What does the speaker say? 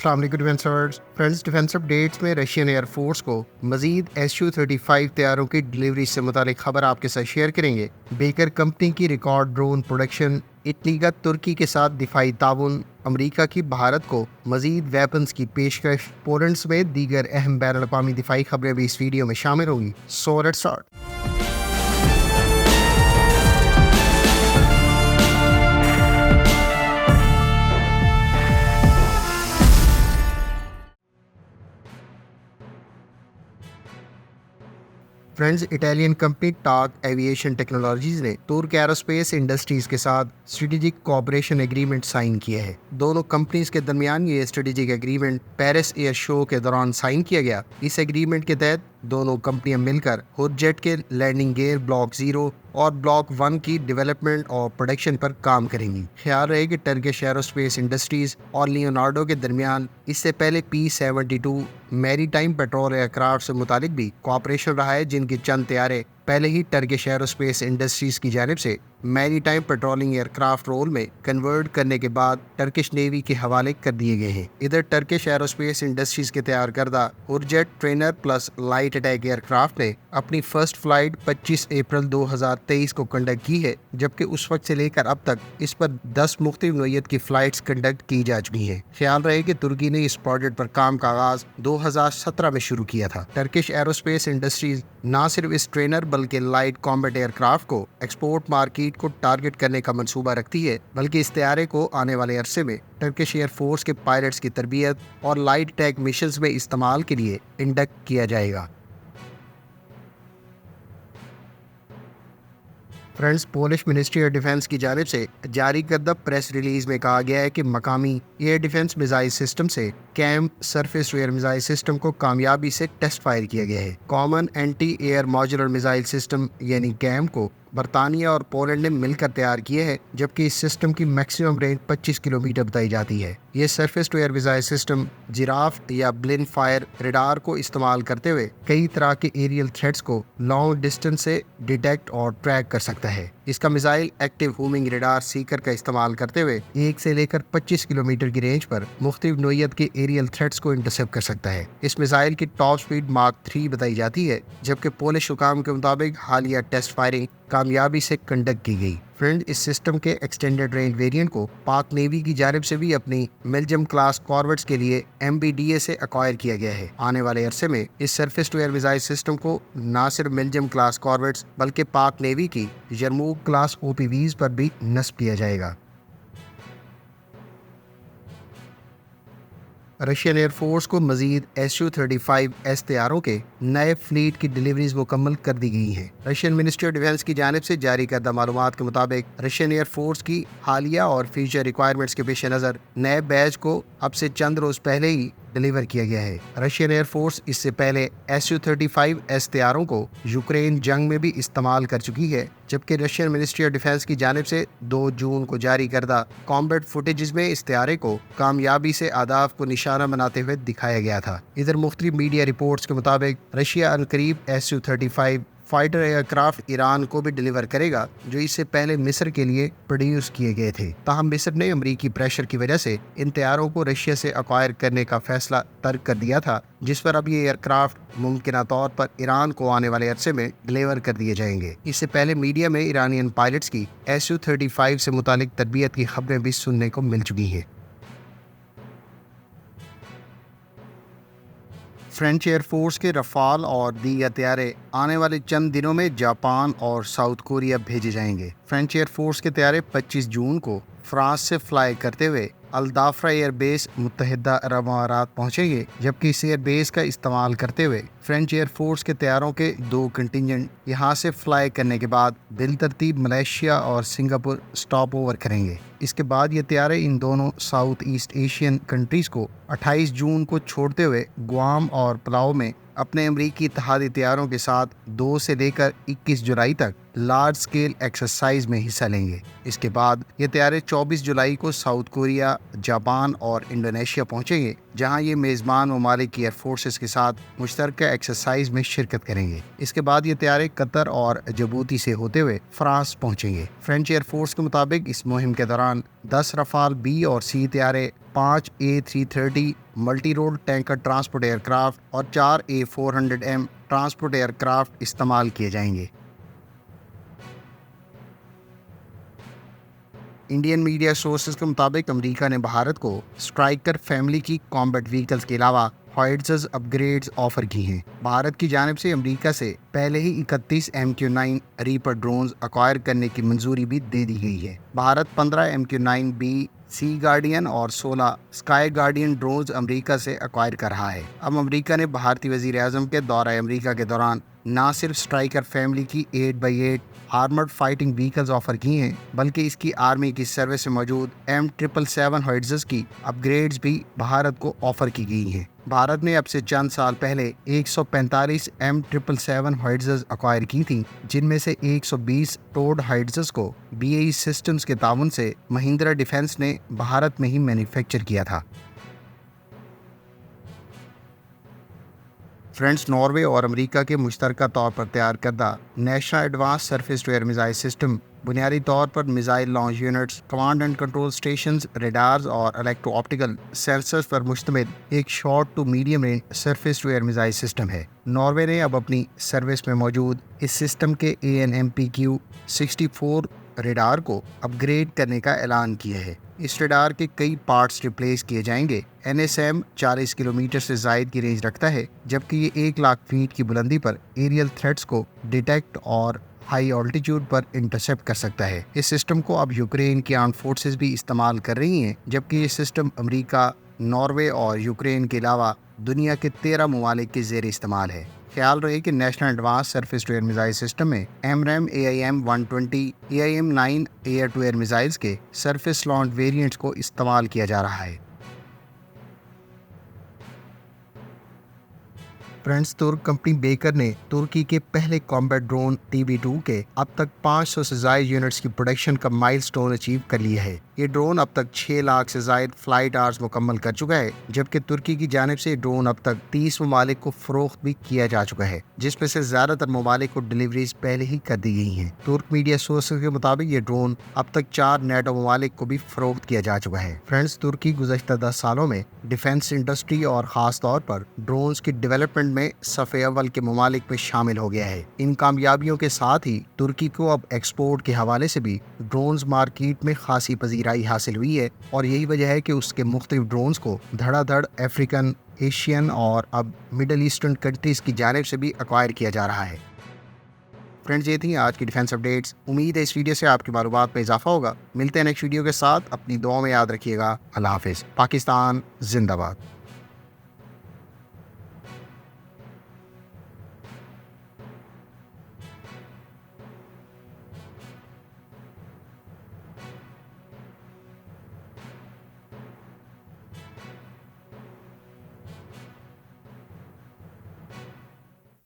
السلام علیکم friends, defence updates میں رشین ایئر فورس کو مزید SU-35 طیاروں کی ڈلیوری سے متعلق خبر آپ کے ساتھ شیئر کریں گے۔ بیکر کمپنی کی ریکارڈ ڈرون پروڈکشن، اٹلی کا ترکی کے ساتھ دفاعی تعاون، امریکہ کی بھارت کو مزید ویپنز کی پیشکش، پولینڈ سمیت دیگر اہم بین الاقوامی دفاعی خبریں بھی اس ویڈیو میں شامل ہوں گی۔ So let's start. Friends, Italian company ٹاک ایویشن ٹیکنالوجیز نے ترک ایروسپیس انڈسٹریز کے ساتھ اسٹریٹجک کوآپریشن ایگریمنٹ سائن کیا ہے۔ دونوں کمپنیز کے درمیان یہ اسٹریٹجک ایگریمنٹ پیرس ایئر شو کے دوران سائن کیا گیا۔ اس ایگریمنٹ کے تحت دونوں کمپنیاں مل کر ہورجیٹ کے لینڈنگ گیئر بلاک 0 اور بلاک 1 کی ڈیولپمنٹ اور پروڈکشن پر کام کریں گی۔ خیال رہے کہ ٹرکش ایروسپیس انڈسٹریز اور لیونارڈو کے درمیان اس سے پہلے P-72 میری ٹائم پیٹرول ایئر کرافٹ سے متعلق بھی کوآپریشن رہا ہے، جن کے چند طیارے پہلے ہی ٹرکش ایروسپیس انڈسٹریز کی جانب سے maritime patrolling aircraft role میں کنورٹ کرنے کے بعد ٹرکش نیوی کے حوالے کر دیے گئے ہیں۔ ادھر ٹرکش ایروسپیس انڈسٹریز کے تیار کردہ Hurjet trainer plus light attack aircraft نے اپنی فرسٹ فلائٹ 25 اپریل 2023 کو کنڈکٹ کی ہے، جبکہ اس وقت سے لے کر اب تک اس پر 10 مختلف نوعیت کی فلائٹس کنڈکٹ کی جا چکی ہیں۔ خیال رہے کہ ترکی نے اس پروجیکٹ پر کام کا آغاز 2017 میں شروع کیا تھا۔ ٹرکش ایروسپیس انڈسٹریز نہ صرف اس ٹرینر بلکہ لائٹ کامبیٹ ایئر کرافٹ کو ایکسپورٹ مارکیٹ کو ٹارگٹ کرنے کا منصوبہ رکھتی ہے، بلکہ اس طیارے کو آنے والے عرصے میں ٹرکش ایئر فورس کے پائلٹس کی تربیت اور لائٹ اٹیک مشنز میں استعمال کے لیے انڈکٹ کیا جائے گا۔ Friends, Polish ministry of defence کی جانب سے جاری کردہ پریس ریلیز میں کہا گیا ہے کہ مقامی ایئر ڈیفنس میزائل سسٹم سے CAMM surface to air missile system کو کامیابی سے ٹیسٹ فائر کیا گیا ہے۔ Common anti air modular missile system یعنی کیم کو برطانیہ اور پولینڈ نے مل کر تیار کیا ہے، جبکہ اس سسٹم کی میکسیمم رینج 25 کلومیٹر بتائی جاتی ہے۔ یہ surface to air missile system giraffe یا بلند فائر ریڈار کو استعمال کرتے ہوئے کئی طرح کے ایریل تھریٹس کو لانگ ڈسٹینس سے ڈیٹیکٹ اور ٹریک کر سکتا ہے۔ اس کا میزائل ایکٹیو ہومنگ ریڈار سیکر کا استعمال کرتے ہوئے 1 سے لے کر 25 کلومیٹر کی رینج پر مختلف نوعیت کے ایریل تھریٹس کو انٹرسیپٹ کر سکتا ہے۔ اس میزائل کی ٹاپ سپیڈ ماک 3 بتائی جاتی ہے، جبکہ پولش حکام کے مطابق حالیہ ٹیسٹ فائرنگ کامیابی سے کنڈکٹ کی گئی۔ فرینڈ، اس سسٹم کے ایکسٹینڈڈ رینج ویریئنٹ کو پاک نیوی کی جانب سے بھی اپنی ملجم کلاس کارویٹس کے لیے MBDA سے ایکوائر کیا گیا ہے۔ آنے والے عرصے میں اس surface to air missile system کو نہ صرف ملجم کلاس کارویٹس بلکہ پاک نیوی کی یرموک کلاس OPVs پر بھی نصب کیا جائے گا۔ رشین ایئر فورس کو مزید SU-35S طیاروں کے نئے فلیٹ کی ڈلیوریز مکمل کر دی گئی ہیں۔ رشین منسٹری آف ڈیفنس کی جانب سے جاری کردہ معلومات کے مطابق رشین ایئر فورس کی حالیہ اور فیوچر ریکوائرمنٹس کے پیش نظر نئے بیچ کو اب سے چند روز پہلے ہی ڈلیور کیا گیا ہے۔ رشین ایئر فورس اس سے پہلے SU-35S طیاروں کو یوکرین جنگ میں بھی استعمال کر چکی ہے، جبکہ رشین منسٹری آف ڈیفنس کی جانب سے 2 جون کو جاری کردہ کامبیٹ فوٹیجز میں اس طیارے کو کامیابی سے اہداف کو نشانہ بناتے ہوئے دکھایا گیا تھا۔ ادھر مختلف میڈیا رپورٹس کے مطابق رشیا عنقریب SU-35 fighter aircraft Iran کو بھی ڈلیور کرے گا، جو اس سے پہلے مصر کے لیے پروڈیوس کیے گئے تھے۔ تاہم مصر نے امریکی پریشر کی وجہ سے ان طیاروں کو رشیا سے ایکوائر کرنے کا فیصلہ ترک کر دیا تھا، جس پر اب یہ ایئر کرافٹ ممکنہ طور پر ایران کو آنے والے عرصے میں ڈلیور کر دیے جائیں گے۔ اس سے پہلے میڈیا میں ایرانین پائلٹس کی SU-35 سے متعلق تربیت کی خبریں بھی سننے کو مل چکی ہیں۔ فرینچ ایئر فورس کے رفال اور دیگر طیارے آنے والے چند دنوں میں جاپان اور ساؤتھ کوریا بھیجے جائیں گے۔ فرینچ ایئر فورس کے طیارے 25 جون کو فرانس سے فلائی کرتے ہوئے الدافرا ایئر بیس متحدہ عرب امارات پہنچیں گے، جبکہ اس ایئر بیس کا استعمال کرتے ہوئے فرینچ ایئر فورس کے طیاروں کے 2 کنٹینجنٹ یہاں سے فلائی کرنے کے بعد بالترتیب ملیشیا اور سنگاپور سٹاپ اوور کریں گے۔ اس کے بعد یہ طیارے ان دونوں ساؤتھ ایسٹ ایشین کنٹریز کو 28 جون کو چھوڑتے ہوئے گوام اور پلاؤ میں اپنے امریکی اتحادی طیاروں کے ساتھ 2 سے لے کر 21 جولائی تک لارج اسکیل ایکسرسائز میں حصہ لیں گے۔ اس کے بعد یہ طیارے 24 جولائی کو ساؤتھ کوریا، جاپان اور انڈونیشیا پہنچیں گے، جہاں یہ میزبان ممالک کی ایئر فورسز کے ساتھ مشترکہ ایکسرسائز میں شرکت کریں گے۔ اس کے بعد یہ طیارے قطر اور جبوتی سے ہوتے ہوئے فرانس پہنچیں گے۔ فرینچ ایئر فورس کے مطابق اس مہم کے دوران 10 رفال بی اور سی طیارے، 5 A330 multi role tanker transport aircraft اور 4 A400M ٹرانسپورٹ ایئر کرافٹ استعمال کیے جائیں گے۔ انڈین میڈیا سورسز کے مطابق امریکہ نے بھارت کو اسٹرائکر فیملی کی کامبیٹ وہیکلز کے علاوہ ہوائٹزز اپ گریڈز آفر کی ہیں۔ بھارت کی جانب سے امریکہ سے پہلے ہی 31 MQ-9 ریپر ڈرونز ایکوائر کرنے کی منظوری بھی دے دی گئی ہے۔ بھارت 15 MQ-9B سی گارڈین اور 16 اسکائی گارڈین ڈرونز امریکہ سے ایکوائر کر رہا ہے۔ اب امریکہ نے بھارتی وزیر اعظم کے دورہ امریکہ کے دوران نہ صرف اسٹرائکر فیملی کی 8x8 armoured fighting vehicles offer کی ہیں، بلکہ اس کی آرمی کی سروس میں موجود M777 ہوائٹزز کی اپ گریڈز بھی بھارت کو آفر کی گئی ہیں۔ بھارت نے اب سے چند سال پہلے 145 M777 ہوائٹزز ایکوائر کی تھیں، جن میں سے 120 ٹوڈ ہوائٹزز کو BAE سسٹمز کے تعاون سے مہندرا ڈیفنس نے بھارت میں ہی مینوفیکچر کیا تھا۔ فرانس، ناروے اور امریکہ کے مشترکہ طور پر تیار کردہ national advance surface to air missile system بنیادی طور پر missile launch units, command and control stations, radars اور الیکٹرو آپٹیکل سینسرز پر مشتمل ایک short to medium range surface to air missile system ہے۔ ناروے نے اب اپنی سروس میں موجود اس سسٹم کے AN/MPQ-64 ریڈار کو اپ گریڈ کرنے کا اعلان کیا ہے۔ اس ریڈار کے کئی پارٹس ریپلیس کیے جائیں گے۔ NSM 40 کلومیٹر سے زائد کی رینج رکھتا ہے، جبکہ یہ 1 لاکھ فیٹ کی بلندی پر ایریل تھریٹس کو ڈیٹیکٹ اور ہائی آلٹیٹیوڈ پر انٹرسیپٹ کر سکتا ہے۔ اس سسٹم کو اب یوکرین کی آرمڈ فورسز بھی استعمال کر رہی ہیں، جبکہ یہ سسٹم امریکہ، ناروے اور یوکرین کے علاوہ دنیا کے 13 ممالک کے زیر استعمال ہے۔ خیال رہے کہ national advance surface to air missile system میں AMRAAM AIM-120 AIM-9 air to air missiles کے سرفیس لانچ ویریئنٹس کو استعمال کیا جا رہا ہے۔ فرینچ ترک کمپنی بیکر نے ترکی کے پہلے کامبیٹ ڈرون TB2 کے اب تک 500 سے زائد یونٹس کی پروڈکشن کا مائل سٹون اچیو کر لیا ہے۔ یہ ڈرون اب تک 6 لاکھ سے زائد فلائٹ آورز مکمل کر چکا ہے، جبکہ ترکی کی جانب سے یہ ڈرون اب تک 30 ممالک کو فروخت بھی کیا جا چکا ہے، جس میں سے زیادہ تر ممالک کو ڈیلیوریز پہلے ہی کر دی گئی ہیں۔ ترک میڈیا سورسز کے مطابق یہ ڈرون اب تک 4 نیٹو ممالک کو بھی فروخت کیا جا چکا ہے۔ فرینچ ترکی گزشتہ 10 سالوں میں ڈیفنس انڈسٹری اور خاص طور پر ڈرونز کی ڈیولپمنٹ میں صف اول کے ممالک میں شامل ہو گیا ہے۔ ان کامیابیوں کے ساتھ ہی ترکی کو اب ایکسپورٹ کے حوالے سے بھی ڈرونز مارکیٹ میں خاصی پذیرائی حاصل ہوئی ہے، اور یہی وجہ ہے کہ اس کے مختلف ڈرونز کو دھڑا دھڑ افریقن، ایشین اور اب مڈل ایسٹرن کنٹریز کی جانب سے بھی ایکوائر کیا جا رہا ہے۔ فرینڈز، یہ تھیں آج کی ڈیفنس اپڈیٹس۔ امید ہے اس ویڈیو سے آپ کی معلومات میں اضافہ ہوگا۔ ملتے ہیں نیکسٹ ویڈیو کے ساتھ، اپنی دعاؤں میں یاد رکھیے گا۔ اللہ حافظ۔ پاکستان زندہ باد۔